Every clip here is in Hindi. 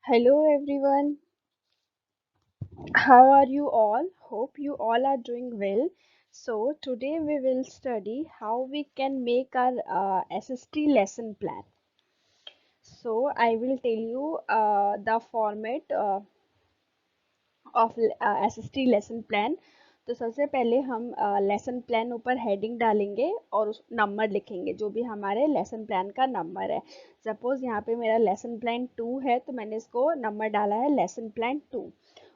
Hello everyone, how are you all? Hope you all are doing well. So, today we will study how we can make our SST lesson plan. So, I will tell you the format of SST lesson plan. तो सबसे पहले हम लेसन प्लान ऊपर हेडिंग डालेंगे और उस नंबर लिखेंगे जो भी हमारे लेसन प्लान का नंबर है। सपोज यहाँ पे मेरा लेसन प्लान 2 है तो मैंने इसको नंबर डाला है लेसन प्लान 2।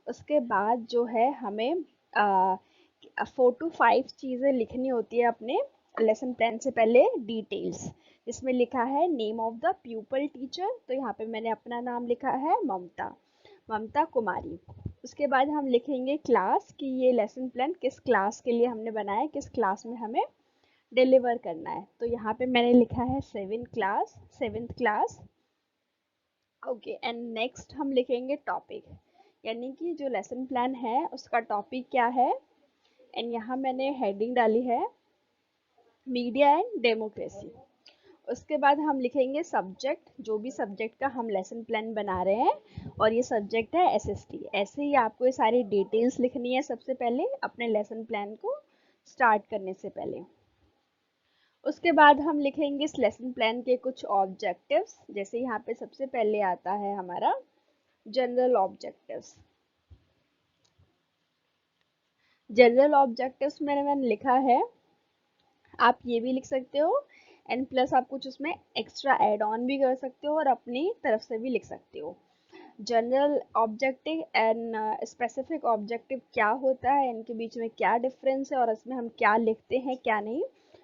उसके बाद जो है हमें 4 to 5 चीज़ें लिखनी होती है अपने लेसन प्लान से पहले, डिटेल्स जिसमें लिखा है name of the pupal teacher. तो यहाँ पे मैंने अपना नाम लिखा है ममता, ममता कुमारी। उसके बाद हम लिखेंगे क्लास कि ये लेसन प्लान किस क्लास के लिए हमने बनाया है, किस क्लास में हमें डिलीवर करना है। तो यहाँ पे मैंने लिखा है 7th class. Okay, and next हम लिखेंगे टॉपिक, यानी कि जो लेसन प्लान है उसका टॉपिक क्या है। एंड यहाँ मैंने हेडिंग डाली है मीडिया एंड डेमोक्रेसी। उसके बाद हम लिखेंगे सब्जेक्ट, जो भी सब्जेक्ट का हम लेसन प्लान बना रहे हैं, और ये सब्जेक्ट है एसएसटी। ऐसे ही आपको ये सारी डिटेल्स लिखनी है सबसे पहले अपने लेसन प्लान को स्टार्ट करने से पहले। उसके बाद हम लिखेंगे इस लेसन प्लान के कुछ ऑब्जेक्टिव्स, जैसे यहाँ पे सबसे पहले आता है हमारा जनरल ऑब्जेक्टिव्स। जनरल ऑब्जेक्टिव्स मैंने लिखा है, आप ये भी लिख सकते हो, एंड प्लस आप कुछ उसमें एक्स्ट्रा एड ऑन भी कर सकते हो और अपनी तरफ से भी लिख सकते हो। General objective and specific objective क्या होता है, इनके बीच में क्या डिफरेंस है और इसमें हम क्या लिखते हैं क्या नहीं।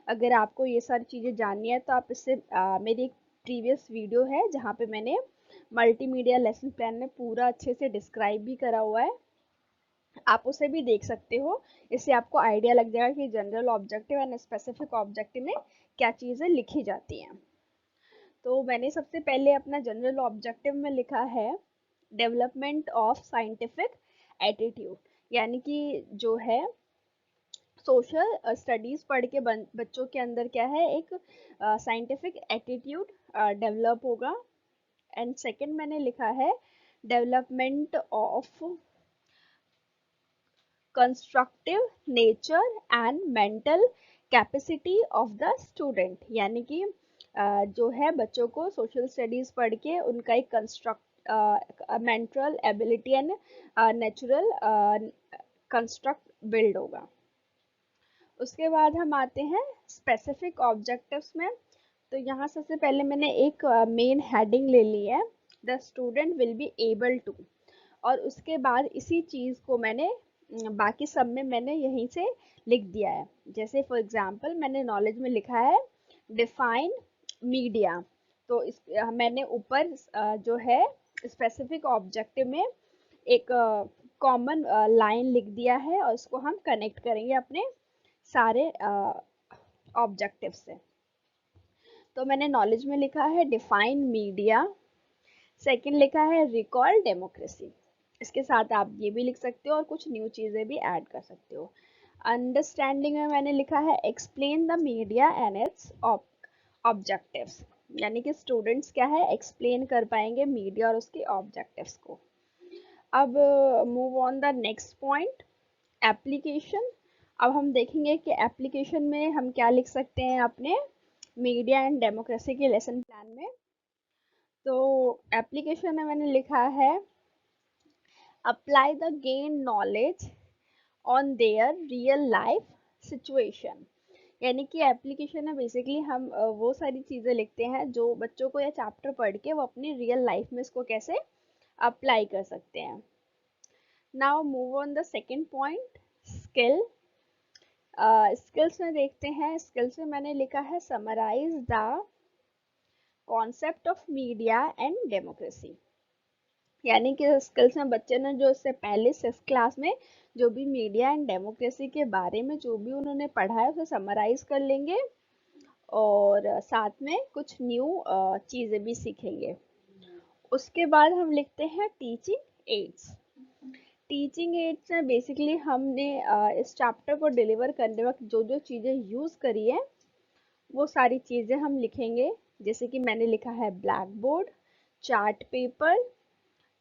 अगर आपको ये सारी चीज़ें जाननी है तो आप इससे मेरी एक प्रीवियस वीडियो है जहाँ पे मैंने मल्टीमीडिया लेसन प्लान में पूरा अच्छे से डिस्क्राइब भी करा हुआ है, आप उसे भी देख सकते हो। इससे आपको आइडिया लग जाएगा कि general objective and specific objective में क्या चीज़ें लिखी जाती हैं। तो मैंने सबसे पहले अपना जनरल ऑब्जेक्टिव में लिखा है डेवलपमेंट ऑफ साइंटिफिक एटीट्यूड, यानी कि जो है सोशल स्टडीज पढ़ के बच्चों के अंदर क्या है, एक साइंटिफिक एटीट्यूड डेवलप होगा। एंड सेकंड मैंने लिखा है development of constructive nature and mental capacity of the student, यानी कि जो है बच्चों को सोशल स्टडीज पढ़ के उनका एक construct mental ability and natural construct build होगा। उसके बाद हम आते हैं स्पेसिफिक ऑब्जेक्टिव्स में। तो यहाँ सबसे पहले मैंने एक मेन हेडिंग ले ली है, the student will be able to, और उसके बाद इसी चीज़ को मैंने बाकी सब में मैंने यहीं से लिख दिया है। जैसे फॉर एग्जांपल मैंने नॉलेज में लिखा है डिफाइन मीडिया, तो मैंने ऊपर जो है स्पेसिफिक ऑब्जेक्टिव में एक कॉमन लाइन लिख दिया है और इसको हम कनेक्ट करेंगे अपने सारे ऑब्जेक्टिव से। तो मैंने नॉलेज में लिखा है डिफाइन मीडिया, सेकंड लिखा है रिकॉल डेमोक्रेसी। इसके साथ आप ये भी लिख सकते हो और कुछ न्यू चीज़ें भी ऐड कर सकते हो। अंडरस्टैंडिंग में मैंने लिखा है explain the media and it's objectives, यानी कि स्टूडेंट्स क्या है एक्सप्लेन कर पाएंगे मीडिया और उसके ऑब्जेक्टिव्स को। अब move on the next point, application. अब हम देखेंगे कि एप्लीकेशन में हम क्या लिख सकते हैं अपने मीडिया एंड डेमोक्रेसी के लेसन प्लान में। तो एप्लीकेशन में मैंने लिखा है apply the gain knowledge on their real life situation, यानी कि एप्लीकेशन में बेसिकली हम वो सारी चीज़ें लिखते हैं जो बच्चों को या चैप्टर पढ़ के वो अपनी रियल लाइफ में इसको कैसे अप्लाई कर सकते हैं। Now move on the second point, skill. Skills में देखते हैं, स्किल्स में मैंने लिखा है summarize the concept of media and democracy, यानी कि स्किल्स में बच्चे ने जो इससे पहले 6th क्लास में जो भी मीडिया एंड डेमोक्रेसी के बारे में जो भी उन्होंने पढ़ा है उसे समराइज कर लेंगे और साथ में कुछ न्यू चीज़ें भी सीखेंगे। उसके बाद हम लिखते हैं टीचिंग एड्स। टीचिंग एड्स में बेसिकली हमने इस चैप्टर को डिलीवर करने वक्त जो जो चीज़ें यूज़ करी है वो सारी चीज़ें हम लिखेंगे। जैसे कि मैंने लिखा है ब्लैक बोर्ड, चार्ट पेपर,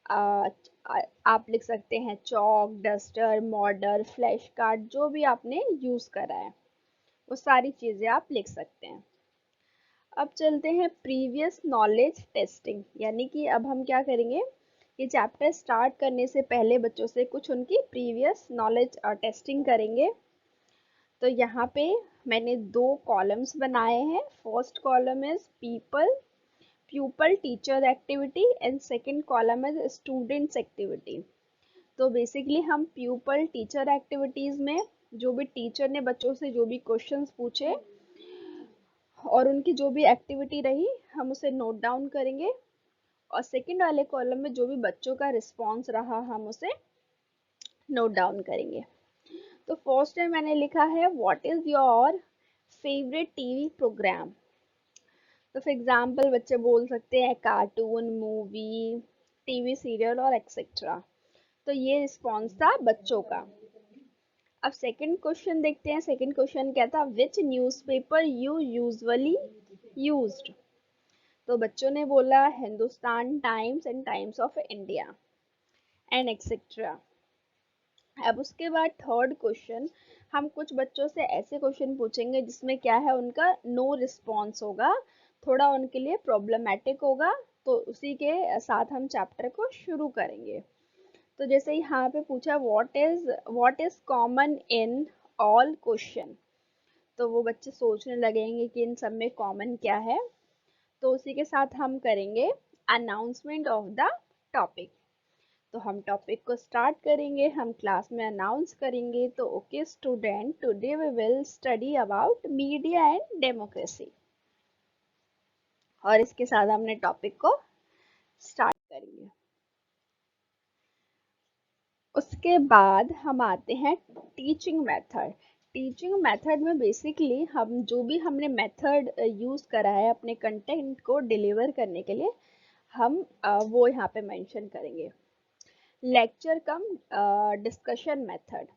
आप लिख सकते हैं चॉक, डस्टर, मॉडर, फ्लैश कार्ड, जो भी आपने यूज करा है वो सारी चीजें आप लिख सकते हैं। अब चलते हैं प्रीवियस नॉलेज टेस्टिंग, यानी कि अब हम क्या करेंगे, ये चैप्टर स्टार्ट करने से पहले बच्चों से कुछ उनकी प्रीवियस नॉलेज टेस्टिंग करेंगे। तो यहाँ पे मैंने दो कॉलम्स बनाए हैं। First column is people, pupil teacher activity and second column is students activity। तो बेसिकली हम pupil teacher activities में जो भी टीचर ने बच्चों से जो भी क्वेश्चंस पूछे और उनकी जो भी एक्टिविटी रही हम उसे नोट डाउन करेंगे, और सेकंड वाले कॉलम में जो भी बच्चों का रिस्पॉन्स रहा हम उसे नोट डाउन करेंगे। तो फर्स्ट में मैंने लिखा है what is your favourite TV programme. तो फॉर एग्जाम्पल बच्चे बोल सकते हैं कार्टून, मूवी, टीवी सीरियल और एक्सेट्रा। तो ये रिस्पॉन्स था बच्चों का। अब सेकंड क्वेश्चन देखते हैं। सेकंड क्वेश्चन क्या था, विच न्यूज़पेपर यू यूजुअली यूज्ड। तो बच्चों ने बोला Hindustan times and times of India and etcetera. अब उसके बाद थर्ड क्वेश्चन, हम कुछ बच्चों से ऐसे क्वेश्चन पूछेंगे जिसमें क्या है उनका नो रिस्पॉन्स होगा, थोड़ा उनके लिए प्रॉब्लमेटिक होगा। तो उसी के साथ हम चैप्टर को शुरू करेंगे। तो जैसे यहाँ पे पूछा what is common in all question, तो वो बच्चे सोचने लगेंगे कि इन सब में कॉमन क्या है। तो उसी के साथ हम करेंगे अनाउंसमेंट ऑफ द टॉपिक। तो हम टॉपिक को स्टार्ट करेंगे, हम क्लास में अनाउंस करेंगे। तो okay student, today we will study about media and democracy, और इसके साथ हमने टॉपिक को स्टार्ट करेंगे। उसके बाद हम आते हैं टीचिंग मेथड। टीचिंग मेथड में बेसिकली हम जो भी हमने मेथड यूज़ करा है अपने कंटेंट को डिलीवर करने के लिए, हम वो यहाँ पे मेंशन करेंगे। लेक्चर कम डिस्कशन मेथड,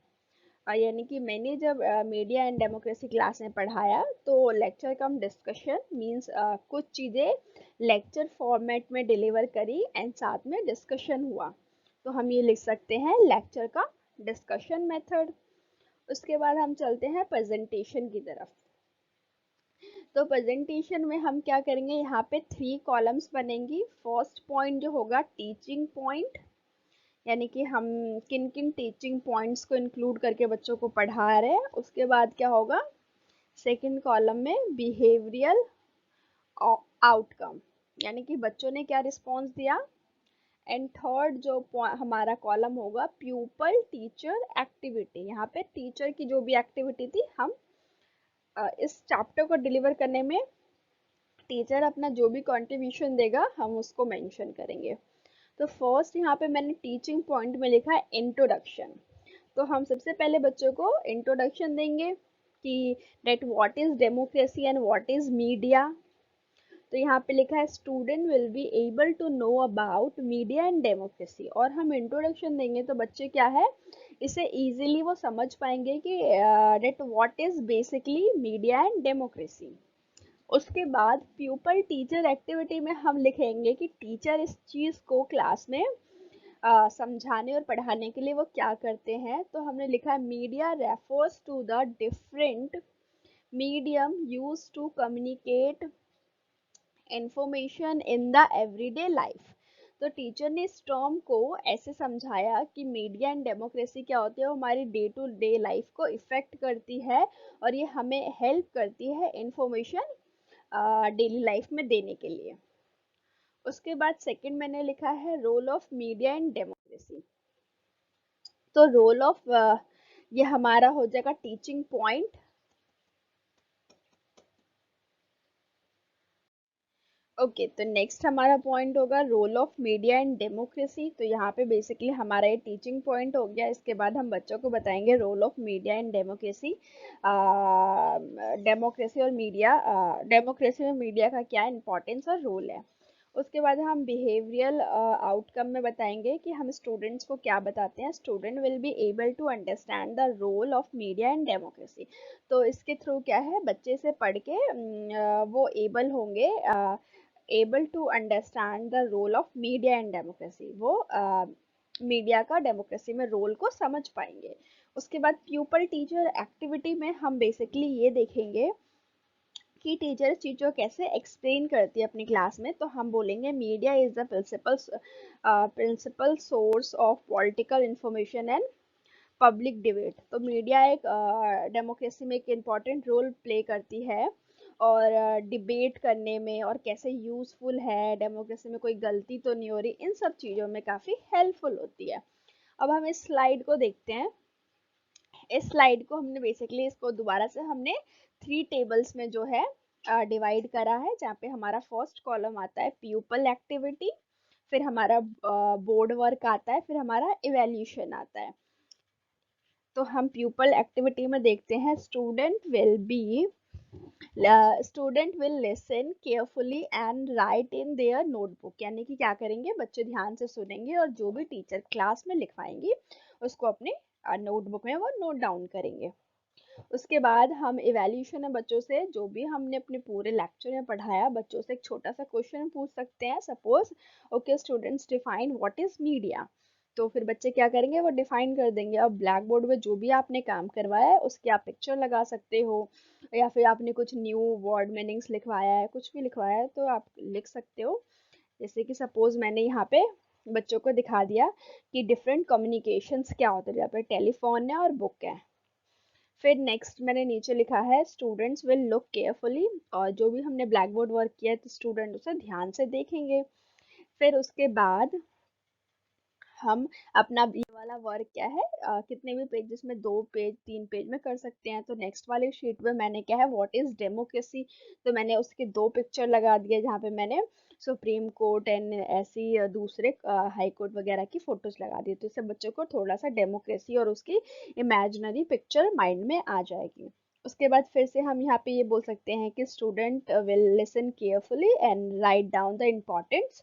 यानी कि मैंने जब मीडिया एंड डेमोक्रेसी क्लास में पढ़ाया तो लेक्चर कम डिस्कशन मींस कुछ चीज़ें लेक्चर फॉर्मेट में डिलीवर करी एंड साथ में डिस्कशन हुआ। तो हम ये लिख सकते हैं लेक्चर का डिस्कशन मेथड। उसके बाद हम चलते हैं प्रेजेंटेशन की तरफ। तो प्रेजेंटेशन में हम क्या करेंगे, यहाँ पे 3 कॉलम्स बनेंगी। फर्स्ट पॉइंट जो होगा टीचिंग पॉइंट, यानी कि हम किन किन टीचिंग पॉइंट्स को इंक्लूड करके बच्चों को पढ़ा रहे हैं। उसके बाद क्या होगा, सेकंड कॉलम में बिहेवियरल आउटकम, यानी कि बच्चों ने क्या रिस्पॉन्स दिया। एंड थर्ड जो हमारा कॉलम होगा प्यूपल टीचर एक्टिविटी, यहाँ पे टीचर की जो भी एक्टिविटी थी हम इस चैप्टर को डिलीवर करने में टीचर अपना जो भी कंट्रीब्यूशन देगा हम उसको मेंशन करेंगे। तो फर्स्ट यहाँ पे मैंने टीचिंग पॉइंट में लिखा है इंट्रोडक्शन। तो हम सबसे पहले बच्चों को इंट्रोडक्शन देंगे कि that what is democracy and what is media. तो यहाँ पे लिखा है student will be able to know about media and democracy, और हम इंट्रोडक्शन देंगे तो बच्चे क्या है इसे इजीली वो समझ पाएंगे कि that what is basically media and democracy. उसके बाद प्यूपल टीचर एक्टिविटी में हम लिखेंगे कि टीचर इस चीज़ को क्लास में समझाने और पढ़ाने के लिए वो क्या करते हैं। तो हमने लिखा है media refers to the different medium use to communicate information in the everyday life. तो टीचर ने इस टर्म को ऐसे समझाया कि मीडिया एंड डेमोक्रेसी क्या होती है, वो हमारी डे टू डे लाइफ को इफ़ेक्ट करती है और ये हमें हेल्प करती है इंफॉर्मेशन डेली लाइफ में देने के लिए। उसके बाद सेकंड मैंने लिखा है role of media and democracy. तो रोल ऑफ ये हमारा हो जाएगा टीचिंग पॉइंट। ओके तो नेक्स्ट हमारा पॉइंट होगा role of media and democracy. तो यहाँ पे बेसिकली हमारा ये टीचिंग पॉइंट हो गया। इसके बाद हम बच्चों को बताएंगे role of media and democracy. Democracy और मीडिया, डेमोक्रेसी में मीडिया का क्या इंपॉर्टेंस और रोल है। उसके बाद हम बिहेवियरल आउटकम में बताएंगे कि हम स्टूडेंट्स को क्या बताते हैं। Student will be able to understand the role of media and democracy. तो इसके थ्रू क्या है बच्चे से पढ़ के वो एबल होंगे able to understand the role of media in democracy, वो मीडिया का डेमोक्रेसी में रोल को समझ पाएंगे। उसके बाद प्यूपल टीचर एक्टिविटी में हम बेसिकली ये देखेंगे कि टीचर चीज़ों कैसे एक्सप्लेन करती है अपनी क्लास में। तो हम बोलेंगे media is the principal source of political information and public debate. तो मीडिया एक डेमोक्रेसी में एक इम्पॉर्टेंट रोल प्ले करती है और डिबेट करने में, और कैसे यूज़फुल है, डेमोक्रेसी में कोई गलती तो नहीं हो रही, इन सब चीज़ों में काफ़ी हेल्पफुल होती है। अब हम इस स्लाइड को देखते हैं। इस स्लाइड को हमने बेसिकली, इसको दोबारा से हमने 3 टेबल्स में जो है डिवाइड करा है, जहाँ पे हमारा फर्स्ट कॉलम आता है प्यूपल एक्टिविटी, फिर हमारा बोर्ड वर्क आता है, फिर हमारा इवेल्यूशन आता है। तो हम प्यूपल एक्टिविटी में देखते हैं student will listen carefully and right in their notebook, यानी कि क्या करेंगे, बच्चे ध्यान से सुनेंगे और जो भी टीचर क्लास में लिखवाएंगी उसको अपने नोटबुक में वो नोट डाउन करेंगे। उसके बाद हम इवैल्यूएशन है बच्चों से, जो भी हमने अपने पूरे लेक्चर में पढ़ाया, बच्चों से एक छोटा सा क्वेश्चन पूछ सकते हैं। Suppose okay students define what is media, तो फिर बच्चे क्या करेंगे, वो डिफाइन कर देंगे। अब ब्लैक बोर्ड में जो भी आपने काम करवाया है उसकी आप पिक्चर लगा सकते हो, या फिर आपने कुछ न्यू वर्ड मीनिंग्स लिखवाया है, कुछ भी लिखवाया है तो आप लिख सकते हो। जैसे कि सपोज मैंने यहाँ पे बच्चों को दिखा दिया कि डिफरेंट कम्युनिकेशंस क्या होते हैं, यहाँ पे टेलीफोन है और बुक है। फिर नेक्स्ट मैंने नीचे लिखा है स्टूडेंट्स विल लुक केयरफुली, और जो भी हमने ब्लैक बोर्ड वर्क किया है तो स्टूडेंट उसे ध्यान से देखेंगे। फिर उसके बाद हम अपना ये वाला वर्क क्या है, कितने भी पेजेस में, 2 पेज 3 पेज में कर सकते हैं। तो नेक्स्ट वाले शीट में मैंने क्या है, व्हाट इज डेमोक्रेसी, तो मैंने उसके 2 पिक्चर लगा दिए, जहाँ पे मैंने सुप्रीम कोर्ट एंड ऐसी दूसरे हाई कोर्ट वगैरह की फोटोज लगा दी। तो इससे बच्चों को थोड़ा सा डेमोक्रेसी और उसकी इमेजिनरी पिक्चर माइंड में आ जाएगी। उसके बाद फिर से हम यहाँ पे ये बोल सकते हैं कि student will listen carefully and write down the important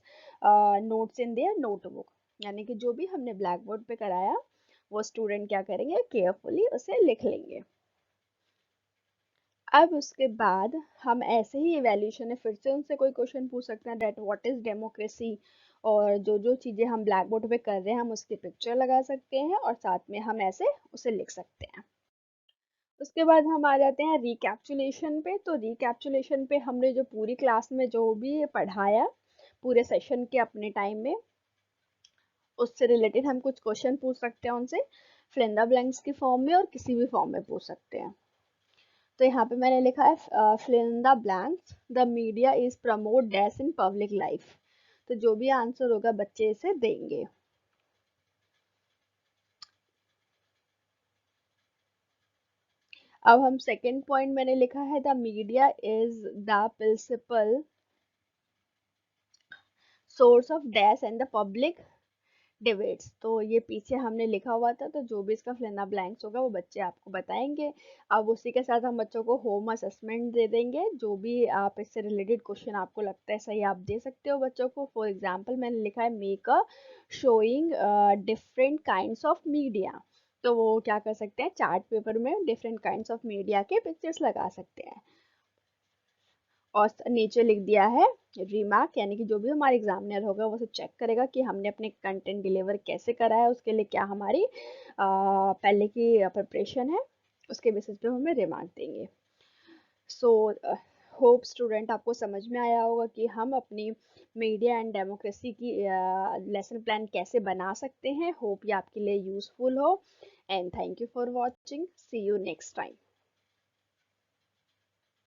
notes in their notebook, यानी कि जो भी हमने ब्लैक बोर्ड पे कराया वो स्टूडेंट क्या करेंगे, केयरफुली उसे लिख लेंगे। अब उसके बाद हम ऐसे ही इवैल्यूएशन है, फिर से उनसे कोई क्वेश्चन पूछ सकते हैं, दैट व्हाट इज डेमोक्रेसी, और जो जो चीज़ें हम ब्लैक बोर्ड पे कर रहे हैं हम उसकी पिक्चर लगा सकते हैं और साथ में हम ऐसे उसे लिख सकते हैं। उसके बाद हम आ जाते हैं रिकैप्चुलेशन पे। तो रिकैप्चुलेशन पे हमने जो पूरी क्लास में जो भी पढ़ाया पूरे सेशन के अपने टाइम में, उससे रिलेटेड हम कुछ क्वेश्चन पूछ सकते हैं उनसे, फिल इन द ब्लैंक्स की फॉर्म में और किसी भी फॉर्म में पूछ सकते हैं। तो यहाँ पे मैंने लिखा है fill in the blanks, the media is promote dash in public life. तो जो भी आंसर होगा बच्चे इसे देंगे। अब हम सेकेंड पॉइंट मैंने लिखा है the media is the principal source of dash and the public debates. तो ये पीछे हमने लिखा हुआ था, तो जो भी इसका फिल इन द ब्लैंक्स होगा वो बच्चे आपको बताएंगे। अब उसी के साथ हम बच्चों को होम असेसमेंट दे देंगे, जो भी आप इससे रिलेटेड क्वेश्चन आपको लगता है सही आप दे सकते हो बच्चों को। फॉर एग्जांपल मैंने लिखा है make a showing different kinds of media, तो वो क्या कर सकते हैं, चार्ट पेपर में डिफरेंट काइंड्स ऑफ मीडिया के पिक्चर्स लगा सकते हैं। और नीचे लिख दिया है रिमार्क, यानी कि जो भी हमारा एग्जामिनर होगा वो सब चेक करेगा कि हमने अपने कंटेंट डिलीवर कैसे करा है, उसके लिए क्या हमारी पहले की प्रिपरेशन है, उसके बेसिस पे हमें रिमार्क देंगे। सो होप स्टूडेंट आपको समझ में आया होगा कि हम अपनी मीडिया एंड डेमोक्रेसी की लेसन प्लान कैसे बना सकते हैं। होप ये आपके लिए यूजफुल हो, and thank you for watching, see you next time.